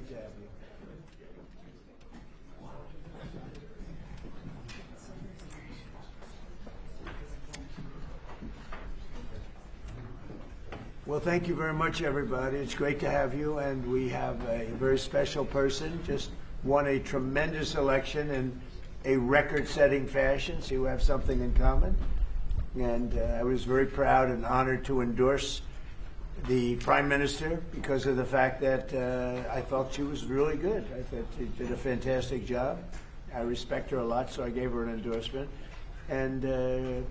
great to have you. Well, thank you very much, everybody. It's great to have you, and we have a very special person, just won a tremendous election in a record-setting fashion, so you have something in common. And I was very proud and honored to endorse the Prime Minister because of the fact that I felt she was really good. I thought she did a fantastic job. I respect her a lot, so I gave her an endorsement. And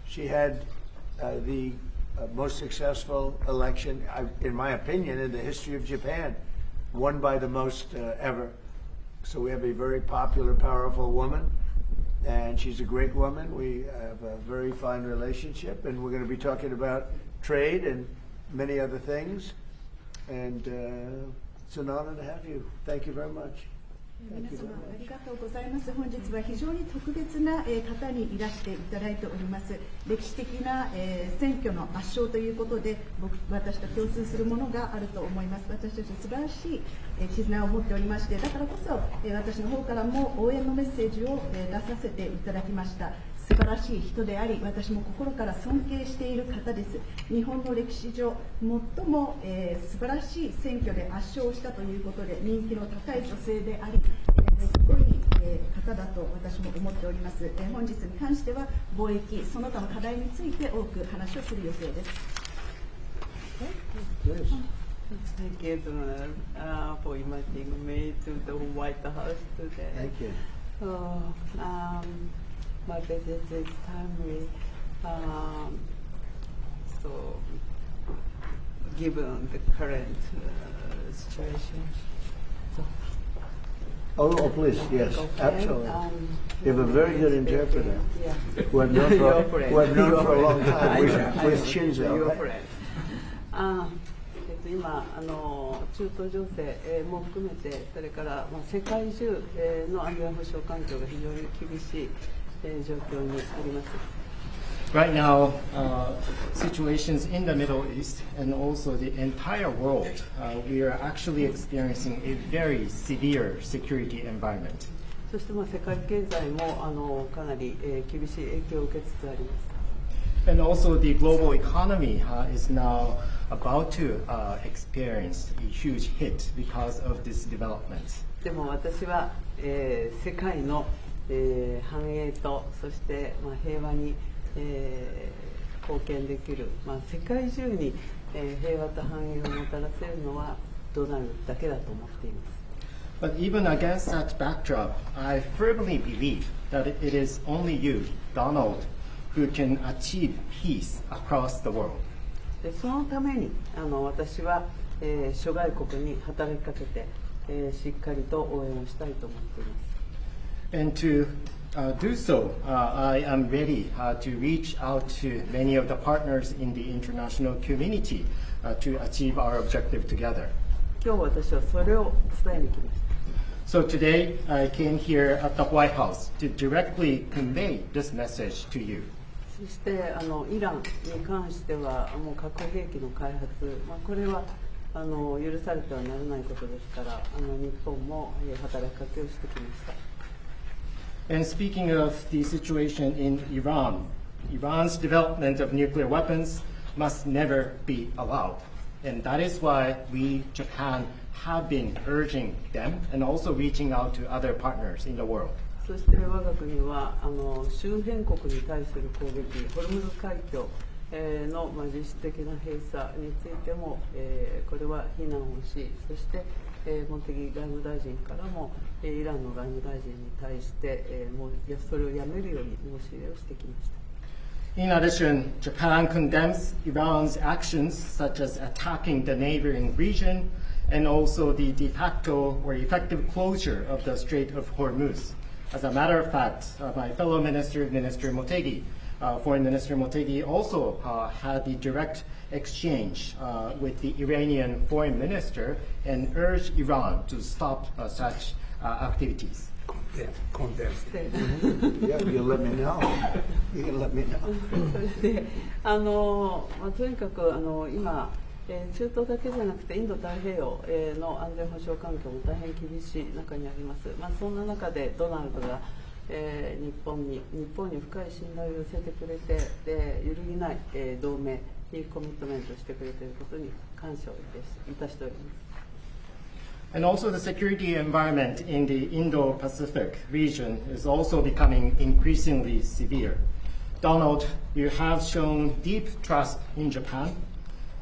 she had the most successful election, in my opinion, in the history of Japan, won by the most ever. So we have a very popular, powerful woman, and she's a great woman. We have a very fine relationship, and we're going to be talking about trade and many other things. And it's an honor to have you. Thank you very much. 皆様ありがとうございます。本日は非常に特別な方にいらしていただいております。歴史的な選挙の圧勝ということで、私と共通するものがあると思います。私たち素晴らしい絆を持っておりまして、だからこそ私の方からも応援のメッセージを出させていただきました。素晴らしい人であり、私も心から尊敬している方です。日本の歴史上最も素晴らしい選挙で圧勝したということで、人気の高い女性であり、すごい方だと私も思っております。本日に関しては貿易その他の課題について多く話をする予定です。Thank you for inviting me to the White House today. Thank you. My visit is timely, so given the current situation. Oh, please, yes, Okay. absolutely. You have a very good interpreter. Yeah. Who I've known for a long time with Shinzo. Your friend. 今中東情勢も含めて、それから世界中の安全保障環境が非常に厳しい状況にあります。Right now, situations in the Middle East and also the entire world, we are actually experiencing a very severe security environment. そして世界経済もかなり厳しい影響を受けつつあります。And also the global economy is now about to experience a huge hit because of this development. でも私は、世界の、繁栄とそして、平和に、貢献できる、世界中に、平和と繁栄をもたらせるのはドナルドだけだと思っています。But even against that backdrop, I firmly believe that it is only you, Donald, who can achieve peace across the world. でそのために私は、諸外国に働きかけて、しっかりと応援をしたいと思っています。And to do so, I am ready to reach out to many of the partners in the international community to achieve our objective together. 今日私はそれを伝えに来ました。So today, I came here at the White House to directly convey this message to you. そしてイランに関してはもう核兵器の開発、これは許されてはならないことですから日本も働きかけをしてきました。And speaking of the situation in Iran, Iran's development of nuclear weapons must never be allowed. And that is why we, Japan, have been urging them and also reaching out to other partners in the world. そして我が国は周辺国に対する攻撃、ホルムズ海峡の実質的な閉鎖についてもこれは非難をし、そして茂木外務大臣からもイランの外務大臣に対してもうそれをやめるように申し入れをしてきました。In addition, Japan condemns Iran's actions such as attacking the neighboring region and also the de facto or effective closure of the Strait of Hormuz. As a matter of fact, my fellow minister, Minister Motegi, Foreign Minister Motegi, also had the direct exchange with the Iranian foreign minister and urged Iran to stop such activities. Yeah, you let me know. You can let me know. それでとにかく今中東だけじゃなくてインド太平洋の安全保障環境も大変厳しい中にあります。そんな中でドナルドが日本に深い信頼を寄せてくれて、揺るぎない、同盟にコミットメントしてくれていることに感謝をいたしております。And also the security environment in the Indo-Pacific region is also becoming increasingly severe. Donald, you have shown deep trust in Japan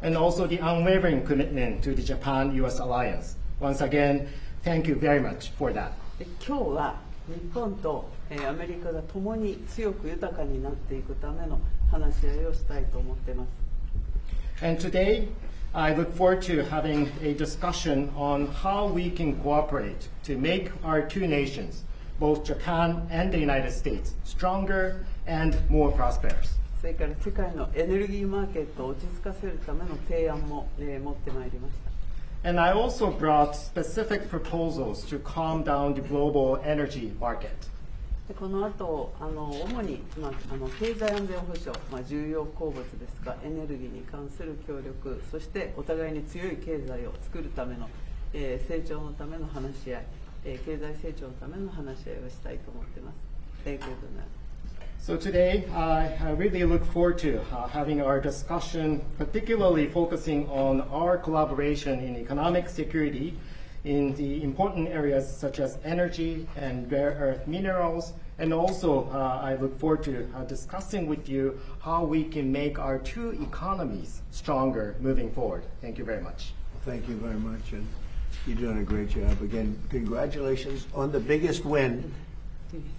and also the unwavering commitment to the Japan-US alliance. Once again, thank you very much for that. 今日は日本とアメリカが共に強く豊かになっていくための話し合いをしたいと思っています。And today, I look forward to having a discussion on how we can cooperate to make our two nations, both Japan and the United States, stronger and more prosperous. それから世界のエネルギーマーケットを落ち着かせるための提案も、持ってまいりました。And I also brought specific proposals to calm down the global energy market. でこの後主に、経済安全保障、重要鉱物ですがエネルギーに関する協力、そしてお互いに強い経済を作るための、成長のための話し合い、経済成長のための話し合いをしたいと思っています。Thank you. So today, I really look forward to having our discussion, particularly focusing on our collaboration in economic security in the important areas such as energy and rare earth minerals. And also, I look forward to discussing with you how we can make our two economies stronger moving forward. Thank you very much. Thank you very much, and you're doing a great job. Again, congratulations on the biggest win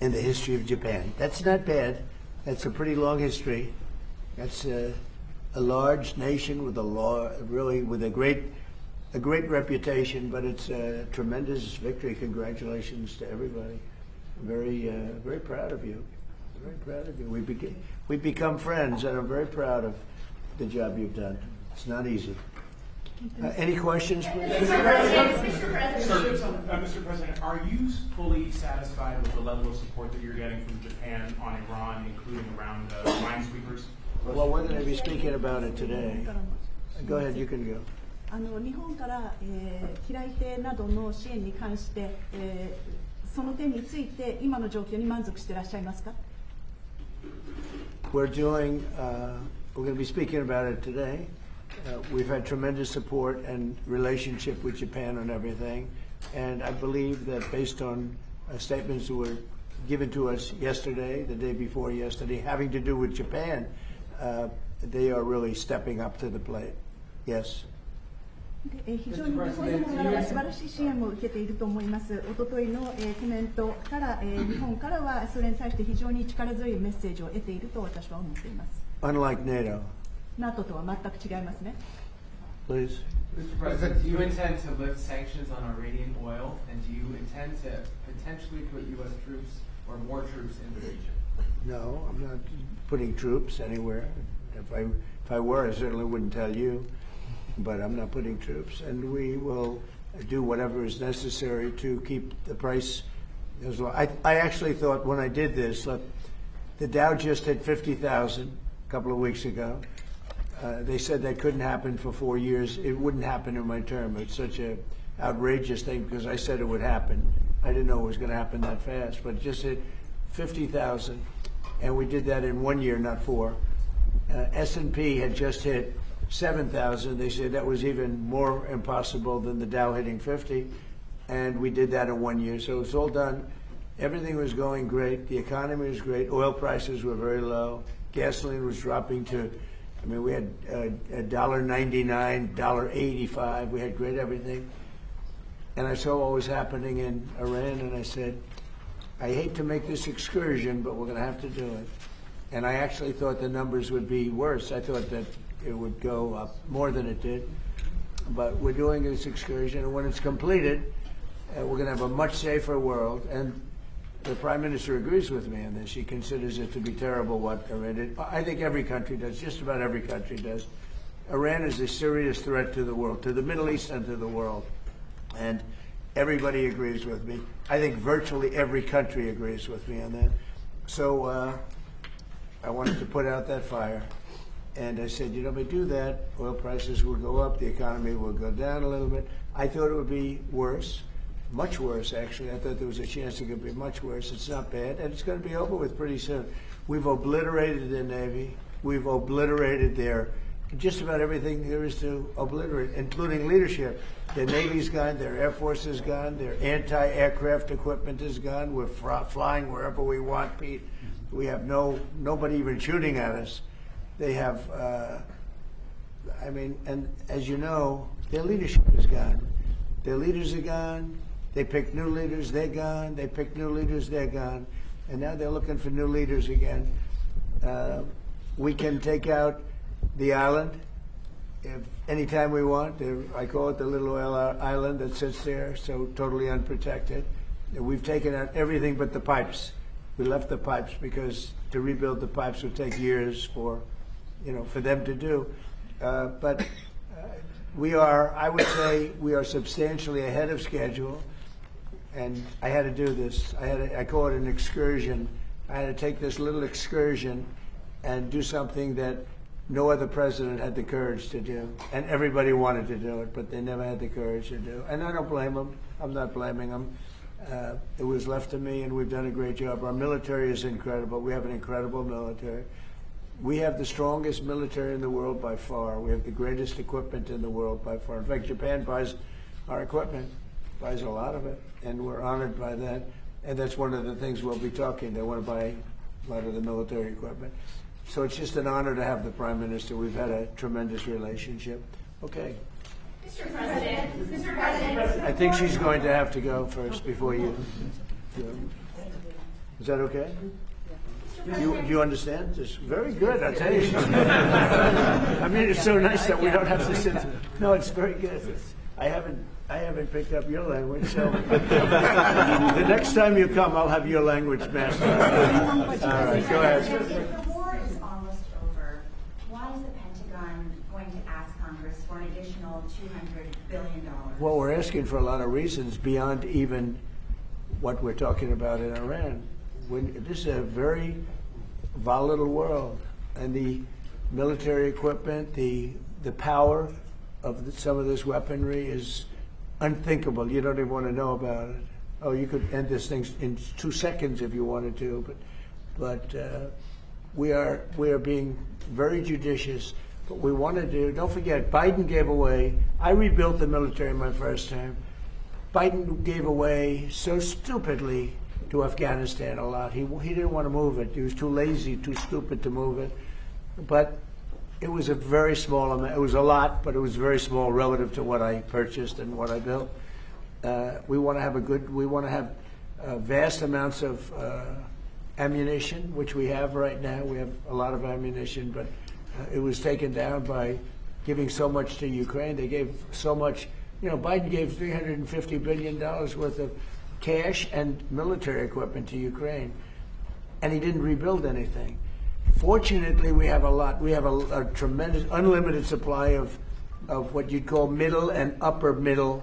in the history of Japan. That's not bad. That's a pretty long history. That's a large nation with a great reputation, but it's a tremendous victory. Congratulations to everybody. Very proud of you. Very proud of you. We've become friends, and I'm very proud of the job you've done. It's not easy. Any questions, please? Mr. President, are you fully satisfied with the level of support that you're getting from Japan on Iran, including around minesweepers? Well, we're going to be speaking about it today. Go ahead, you can go. 日本から、機雷艇などの支援に関して、その点について今の状況に満足していらっしゃいますか？ We're going to be speaking about it today. We've had tremendous support and relationship with Japan on everything, and I believe that based on statements that were given to us yesterday, the day before yesterday, having to do with Japan, they are really stepping up to the plate. Yes. 非常に日本からは素晴らしい支援も受けていると思います。おとといの、コメントから、日本からはそれに対して非常に力強いメッセージを得ていると私は思っています。Unlike NATO. NATO とは全く違いますね。Please. Mr. President, do you intend to lift sanctions on Iranian oil, and do you intend to potentially put U.S. troops or more troops in the region? No, I'm not putting troops anywhere. If I were, I certainly wouldn't tell you. But I'm not putting troops, and we will do whatever is necessary to keep the price as low. I actually thought when I did this, look, the Dow just hit 50,000 a couple of weeks ago. They said that couldn't happen for 4 years. It wouldn't happen in my term. It's such an outrageous thing because I said it would happen. I didn't know it was going to happen that fast, but it just hit 50,000, and we did that in 1 year, not 4. S&P had just hit 7,000. They said that was even more impossible than the Dow hitting 50, and we did that in 1 year. So it's all done. Everything was going great. The economy was great. Oil prices were very low. Gasoline was dropping to, we had $1.99, $1.85. We had great everything. And I saw what was happening in Iran, and I said, I hate to make this excursion, but we're going to have to do it. And I actually thought the numbers would be worse. I thought that it would go up more than it did. But we're doing this excursion, and when it's completed, we're going to have a much safer world. And the Prime Minister agrees with me on this. He considers it to be terrible what Iran did. I think every country does, just about every country does. Iran is a serious threat to the world, to the Middle East and to the world. And everybody agrees with me. I think virtually every country agrees with me on that. So I wanted to put out that fire. And I said, if we do that, oil prices will go up, the economy will go down a little bit. I thought it would be worse, much worse, actually. I thought there was a chance it could be much worse. It's not bad, and it's going to be over with pretty soon. We've obliterated the Navy. We've obliterated just about everything there is to obliterate, including leadership. The Navy's gone, their Air Force is gone, their anti-aircraft equipment is gone. We're flying wherever we want, Pete. We have nobody even shooting at us. They have, and as you know, their leadership is gone. Their leaders are gone. They picked new leaders, they're gone. They picked new leaders, they're gone. And now they're looking for new leaders again. We can take out the island anytime we want. I call it the little oil island that sits there, so totally unprotected. And we've taken out everything but the pipes. We left the pipes because to rebuild the pipes would take years for them to do. But I would say we are substantially ahead of schedule. And I had to do this. I call it an excursion. I had to take this little excursion and do something that no other president had the courage to do. And everybody wanted to do it, but they never had the courage to do it. And I don't blame them. I'm not blaming them. It was left to me, and we've done a great job. Our military is incredible. We have an incredible military. We have the strongest military in the world by far. We have the greatest equipment in the world by far. In fact, Japan buys our equipment, buys a lot of it, and we're honored by that. And that's one of the things we'll be talking. They want to buy a lot of the military equipment. So it's just an honor to have the Prime Minister. We've had a tremendous relationship. Okay. Mr. President. I think she's going to have to go first before you. Is that okay? Do you understand? It's very good, I tell you. I mean, it's so nice that we don't have to sit. No, it's very good. I haven't picked up your language, so the next time you come, I'll have your language mastered. All right, go ahead. If the war is almost over, why is the Pentagon going to ask Congress for an additional $200 billion? Well, we're asking for a lot of reasons beyond even what we're talking about in Iran. This is a very volatile world, and the military equipment, the power of some of this weaponry is unthinkable. You don't even want to know about it. Oh, you could end this thing in 2 seconds if you wanted to, but we are being very judicious. But we want to do. Don't forget, Biden gave away. I rebuilt the military my first term. Biden gave away so stupidly to Afghanistan a lot. He didn't want to move it. He was too lazy, too stupid to move it. But it was a very small amount. It was a lot, but it was very small relative to what I purchased and what I built. We want to have vast amounts of ammunition, which we have right now. We have a lot of ammunition, but it was taken down by giving so much to Ukraine. They gave so much. Biden gave $350 billion worth of cash and military equipment to Ukraine, and he didn't rebuild anything. Fortunately, we have a lot. We have a tremendous, unlimited supply of what you'd call middle and upper middle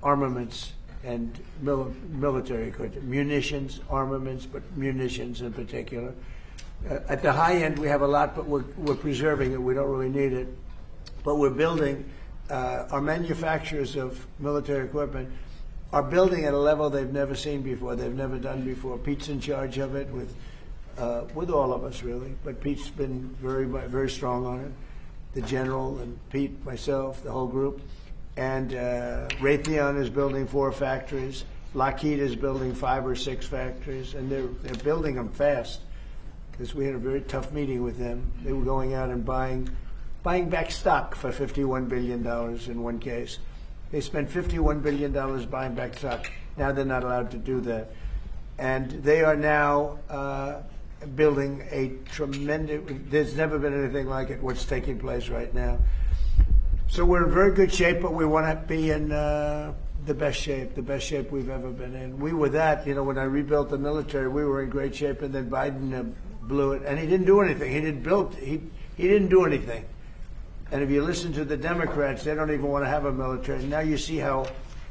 armaments and military equipment, munitions, armaments, but munitions in particular. At the high end, we have a lot, but we're preserving it. We don't really need it, but we're building. Our manufacturers of military equipment are building at a level they've never seen before. They've never done before. Pete's in charge of it with all of us, really. But Pete's been very, very strong on it. The general and Pete, myself, the whole group. And Raytheon is building 4 factories. Lockheed is building 5 or 6 factories, and they're building them fast. Because we had a very tough meeting with them. They were going out and buying back stock for $51 billion in one case. They spent $51 billion buying back stock. Now they're not allowed to do that. And they are now building a tremendous, there's never been anything like it, what's taking place right now. So we're in very good shape, but we want to be in the best shape we've ever been in. We were that, when I rebuilt the military, we were in great shape, and then Biden blew it, and he didn't do anything. He didn't do anything. And if you listen to the Democrats, they don't even want to have a military. Now you see how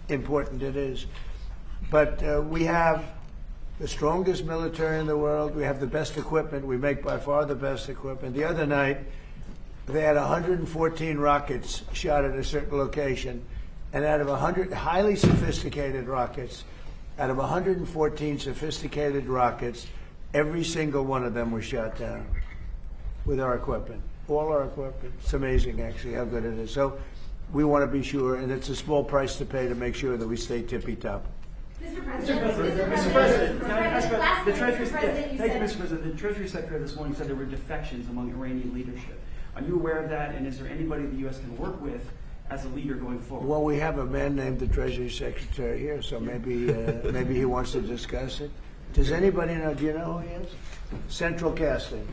important it is. But we have the strongest military in the world. We have the best equipment. We make by far the best equipment. The other night, they had 114 rockets shot at a certain location, and out of 100 highly sophisticated rockets, out of 114 sophisticated rockets, every single one of them was shot down with our equipment. All our equipment. It's amazing, actually, how good it is. So we want to be sure, and it's a small price to pay to make sure that we stay tippy-top. Mr. President, Mr. President, can I ask last about the night, Treasury? Mr. President, you Thank you, said- Mr. President. The Treasury Secretary this morning said there were defections among Iranian leadership. Are you aware of that? And is there anybody the U.S. can work with as a leader going forward? Well, we have a man named the Treasury Secretary here, so maybe maybe he wants to discuss it. Does anybody know? Do you know who he is? Central Casting.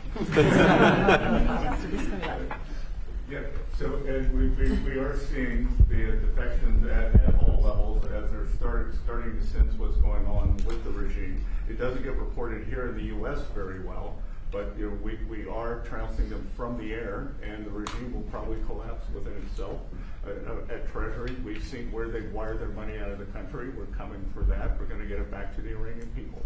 Yeah, so we are seeing the defections at all levels as they're starting to sense what's going on with the regime. It doesn't get reported here in the U.S. very well, but we are trouncing them from the air, and the regime will probably collapse within itself. At Treasury, we've seen where they've wired their money out of the country. We're coming for that. We're going to get it back to the Iranian people.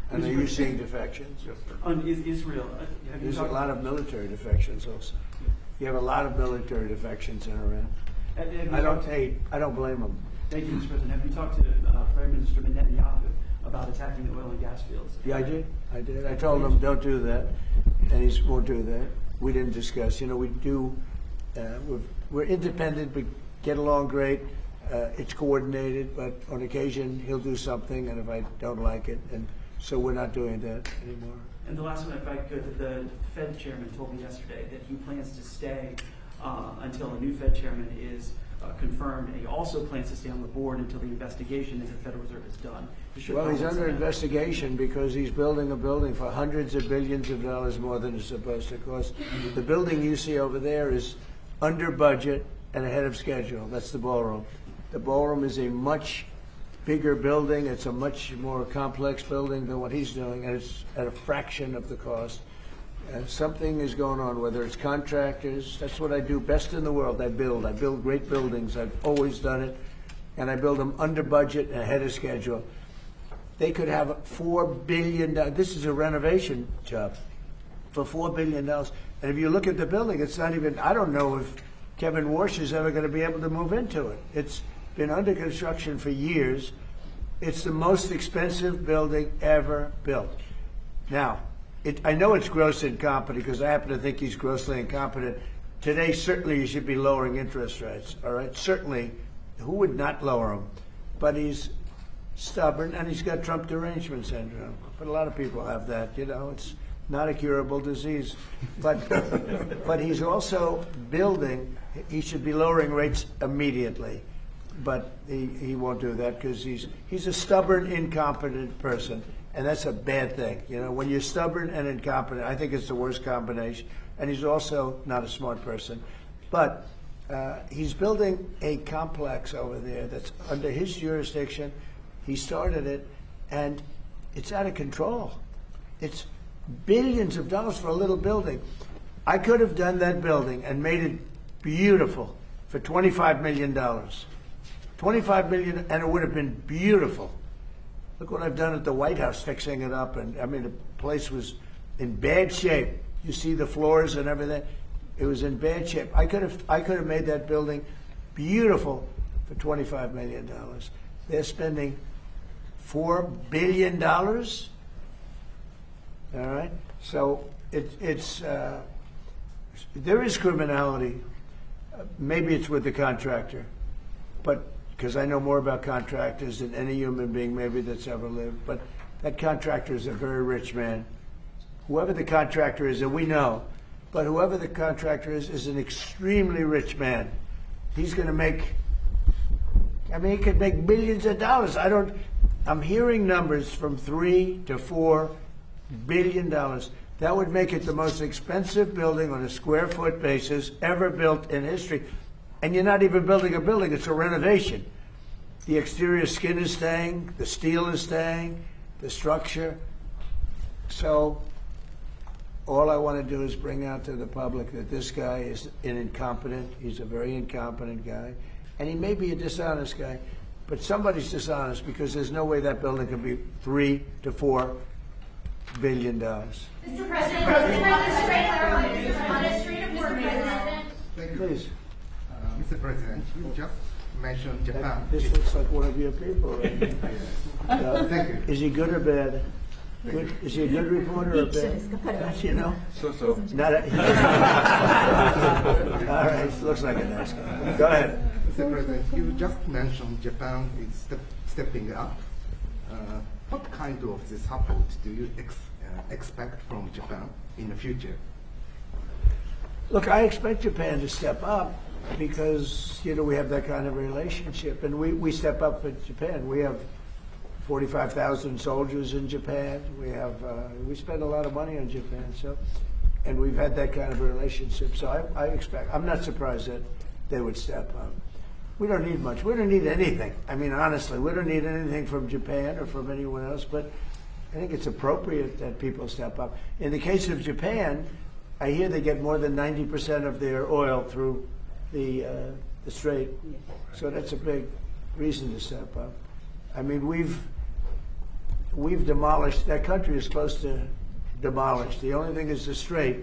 And are you seeing defections? Yes, sir. On Israel, have you There's a talked- lot of military defections also. You have a lot of military defections in Iran. have you I talked- don't blame them. Thank you, Mr. President. Have you talked to Prime Minister Netanyahu about attacking the oil and gas fields? Yeah, I did. I told him, don't do that, and he won't do that. We didn't discuss. You know, we do. We're independent. We get along great. It's coordinated, but on occasion he'll do something, and if I don't like it, and so we're not doing that anymore. And the last one, if I could, the Fed chairman told me yesterday that he plans to stay until a new Fed chairman is confirmed, and he also plans to stay on the board until the investigation into the Federal Reserve is done. Well, he's under investigation because he's building a building for hundreds of billions of dollars more than it's supposed to cost. The building you see over there is under budget and ahead of schedule. That's the ballroom. The ballroom is a much bigger building. It's a much more complex building than what he's doing, and it's at a fraction of the cost. And something is going on, whether it's contractors. That's what I do best in the world. I build great buildings. I've always done it, and I build them under budget and ahead of schedule. They could have $4 billion. This is a renovation job for $4 billion. And if you look at the building, it's not even, I don't know if Kevin Warsh is ever going to be able to move into it. It's been under construction for years. It's the most expensive building ever built. Now, I know it's gross incompetent because I happen to think he's grossly incompetent. Today, certainly you should be lowering interest rates, all right? Certainly, who would not lower them? But he's stubborn, and he's got Trump derangement syndrome. But a lot of people have that, you know. It's not a curable disease. But but he's also building. He should be lowering rates immediately. But he won't do that because he's a stubborn, incompetent person. And that's a bad thing. You know, when you're stubborn and incompetent, I think it's the worst combination. And he's also not a smart person. But he's building a complex over there that's under his jurisdiction. He started it, and it's out of control. It's billions of dollars for a little building. I could have done that building and made it beautiful for $25 million. $25 million, and it would have been beautiful. Look what I've done at the White House, fixing it up, and I mean the place was in bad shape. You see the floors and everything; it was in bad shape. I could have made that building beautiful for $25 million. They're spending $4 billion. All right, so it's there is criminality. Maybe it's with the contractor, but. Because I know more about contractors than any human being maybe that's ever lived. But that contractor is a very rich man. Whoever the contractor is, and we know, but whoever the contractor is an extremely rich man. He's going to make, I mean, he could make billions of dollars. I'm hearing numbers from $3 to $4 billion. That would make it the most expensive building on a square foot basis ever built in history. And you're not even building a building, it's a renovation. The exterior skin is staying, the steel is staying, the structure. So all I want to do is bring out to the public that this guy is an incompetent. He's a very incompetent guy. And he may be a dishonest guy, But somebody's dishonest because there's no way that building can be $3 to $4 billion. Mr. President, on a straight of work, President. Thank you. Please. Mr. President, you just mentioned Japan. This looks like one of your people. Right? Thank you. Is he good or bad? Good. Is he a good reporter or bad? You know? So. Not a, all right, looks like a nice guy. Go ahead. Mr. President, you just mentioned Japan is stepping up. What kind of the support do you expect from Japan in the future? Look, I expect Japan to step up because, you know, we have that kind of relationship. And we step up for Japan. We have 45,000 soldiers in Japan. We spend a lot of money on Japan. So, and we've had that kind of a relationship. So I expect, I'm not surprised that they would step up. We don't need much. We don't need anything. I mean, honestly, we don't need anything from Japan or from anyone else. But I think it's appropriate that people step up. In the case of Japan, I hear they get more than 90% of their oil through the strait. So that's a big reason to step up. I mean, we've demolished, that country is close to demolished. The only thing is the strait.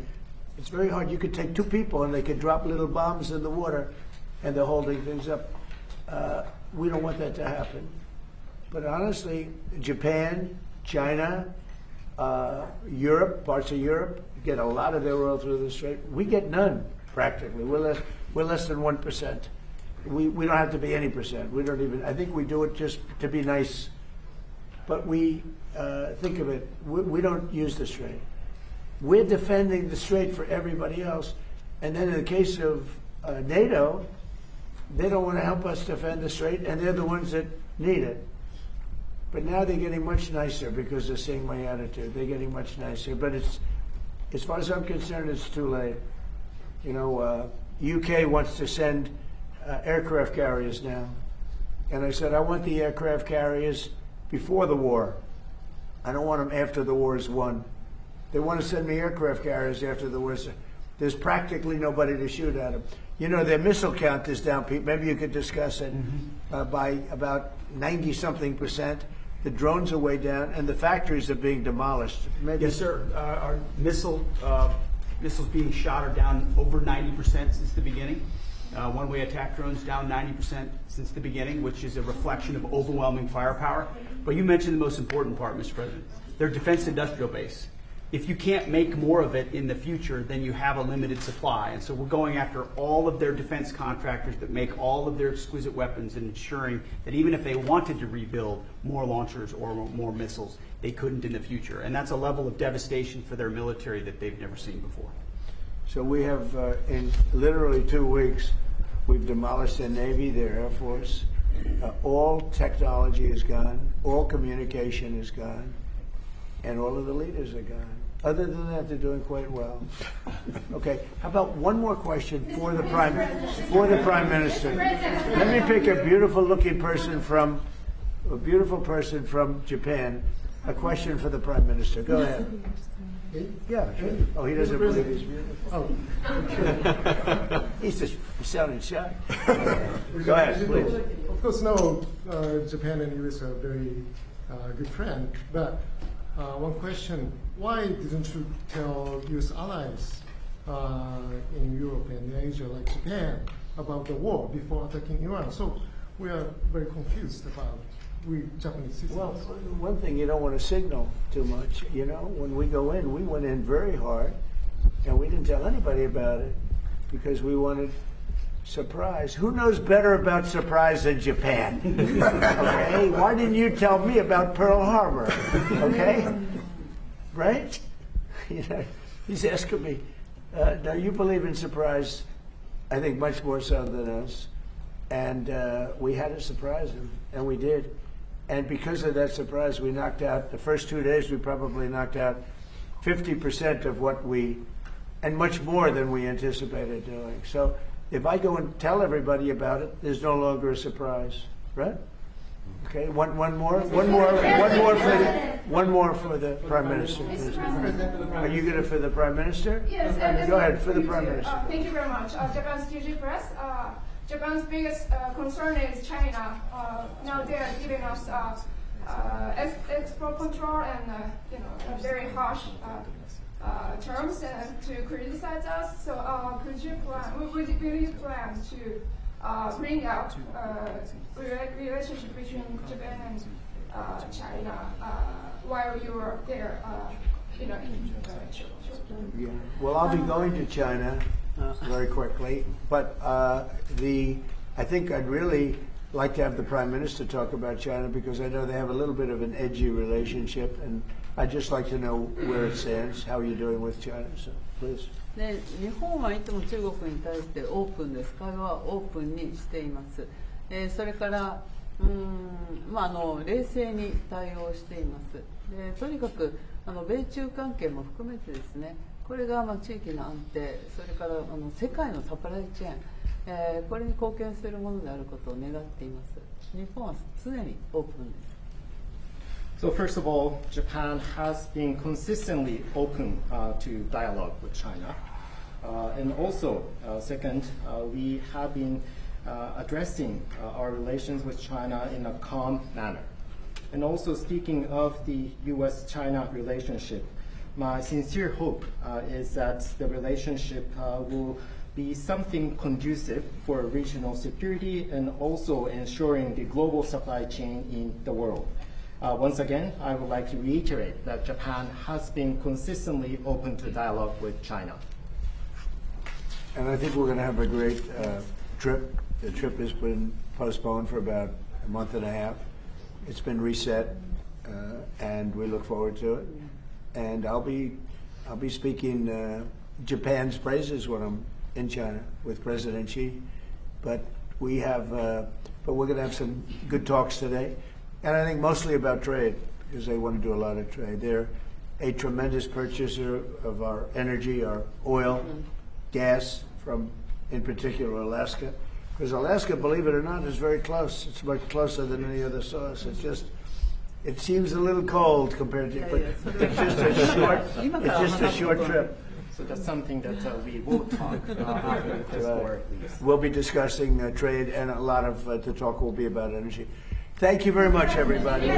It's very hard. You could take two people and they could drop little bombs in the water and they're holding things up. We don't want that to happen. But honestly, Japan, China, Europe, parts of Europe, get a lot of their oil through the strait. We get none, practically. We're less than 1%. We don't have to be any percent. We don't even, I think we do it just to be nice. But we, think of it, we don't use the strait. We're defending the strait for everybody else. And then in the case of NATO, they don't want to help us defend the strait, and they're the ones that need it. But now they're getting much nicer because they're seeing my attitude. They're getting much nicer. But it's, as far as I'm concerned, it's too late. You know, UK wants to send aircraft carriers now. And I said, I want the aircraft carriers before the war. I don't want them after the war is won. They want to send me aircraft carriers after the war is. There's practically nobody to shoot at them. You know, their missile count is down, Pete. Maybe you could discuss it. By about 90-something%. The drones are way down, and the factories are being demolished. Maybe. Yes, sir. Our missiles being shot are down over 90% since the beginning. One-way attack drones down 90% since the beginning, which is a reflection of overwhelming firepower. But you mentioned the most important part, Mr. President. Their defense industrial base. If you can't make more of it in the future, then you have a limited supply. And so we're going after all of their defense contractors that make all of their exquisite weapons and ensuring that even if they wanted to rebuild more launchers or more missiles, they couldn't in the future. And that's a level of devastation for their military that they've never seen before. So we have, in literally 2 weeks, we've demolished their Navy, their Air Force. All technology is gone. All communication is gone. And all of the leaders are gone. Other than that, they're doing quite well. Okay, how about one more question for the Prime Minister? Let me pick a beautiful-looking person from Japan. A question for the Prime Minister. Go ahead. Yeah, sure. Oh, he doesn't believe he's beautiful. Oh, he's sounding shy. Go ahead, please. Of course, no, Japan and US are very good friends, but one question, why didn't you tell US allies in Europe and Asia like Japan about the war before attacking Iran? So we are very confused about we Japanese citizens. Well, one thing, you don't want to signal too much. You know, when we go in, we went in very hard, and we didn't tell anybody about it because we wanted surprise. Who knows better about surprise than Japan? Okay, why didn't you tell me about Pearl Harbor? Okay, right? You know, he's asking me. Now you believe in surprise, I think much more so than us, and we had to surprise him, and we did. And because of that surprise, we knocked out, the first 2 days, we probably knocked out 50% of what and much more than we anticipated doing. So if I go and tell everybody about it, there's no longer a surprise, right? Okay, one more for the Prime Minister. Are you going to for the Prime Minister? Yes. Go ahead for the Prime Minister. Thank you very much. Japan's TJ Press. Japan's biggest concern is China. Now they are giving us export control and very harsh terms to criticize us. So will you plan to bring out relationship between Japan and China while you are there? Yeah. Well, I'll be going to China very quickly, but I think I'd really like to have the Prime Minister talk about China because I know they have a little bit of an edgy relationship, and I'd just like to know where it stands, how you're doing with China. So, please. で日本はいつも中国に対してオープンです。会話はオープンにしています。それから冷静に対応しています。でとにかく米中関係も含めてですね、これが地域の安定、それから世界のサプライチェーン、これに貢献するものであることを願っています。日本は常にオープンです。So first of all, Japan has been consistently open to dialogue with China. And also, second, we have been addressing our relations with China in a calm manner. And also speaking of the U.S.-China relationship, my sincere hope is that the relationship will be something conducive for regional security and also ensuring the global supply chain in the world. Once again, I would like to reiterate that Japan has been consistently open to dialogue with China. And I think we're going to have a great trip. The trip has been postponed for about a month and a half. It's been reset, and we look forward to it. And I'll be speaking Japan's praises when I'm in China with President Xi. But we're going to have some good talks today. And I think mostly about trade, because they want to do a lot of trade. They're a tremendous purchaser of our energy, our oil, gas from, in particular, Alaska. Because Alaska, believe it or not, is very close. It's much closer than any other source. It seems a little cold compared to, but it's just a short trip. So that's something that we will talk after this war leaves. We'll be discussing trade, and a lot of the talk will be about energy. Thank you very much, everybody.